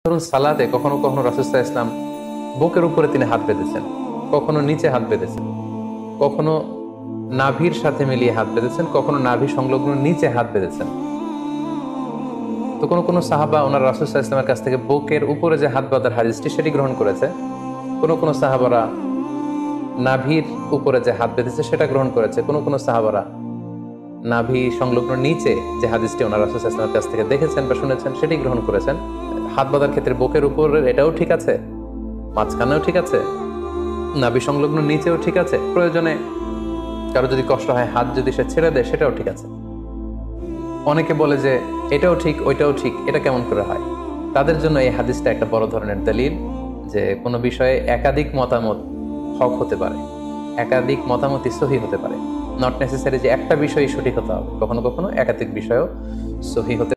ধরুন সালাতে কখনো কখনো রাসূল সাল্লাল্লাহু আলাইহি ওয়াসাল্লাম বুকের উপরে তিনি হাত বেঁধেছেন, কখনো নিচে হাত বেঁধেছেন, কখনো নাভির সাথে মিলিয়ে হাত বেঁধেছেন, কখনো নাভি সংলগ্ন নিচে হাত বেঁধেছেন। তো কোনো কোনো সাহাবা ওনার রাসূল সাল্লাল্লাহু আলাইহি ওয়াসাল্লামের কাছ থেকে বুকের উপরে যে হাত বাঁধার হাদিসটি সেটি গ্রহণ করেছে। কোনো কোনো সাহাবারা নাভির উপরে যে হাত বেঁধেছে সেটা গ্রহণ করেছে। কোনো কোনো সাহাবারা নাভি সংলগ্ন নিচে যে হাদিসটি ওনার রাসূল সাল্লাল্লাহু আলাইহি ওয়াসাল্লামের কাছ থেকে দেখেছেন বা শুনেছেন সেটি গ্রহণ করেছেন। হাত বাঁধার ক্ষেত্রে বুকের উপরের এটাও ঠিক আছে, মাঝখানেও ঠিক আছে, নাভি সংলগ্ন নিচেও ঠিক আছে। প্রয়োজনে কারো যদি কষ্ট হয় হাত যদি সে ছেড়ে দেয় সেটাও ঠিক আছে। অনেকে বলে যে এটাও ঠিক ওইটাও ঠিক, এটা কেমন করে হয়? তাদের জন্য এই হাদিসটা একটা বড় ধরনের দলিল যে কোনো বিষয়ে একাধিক মতামত হক হতে পারে, একাধিক মতামতই সহি হতে পারে। নট নেসেসারি যে একটা বিষয়ই সঠিক হতে হবে, কখনো কখনো একাধিক বিষয়ও সহি হতে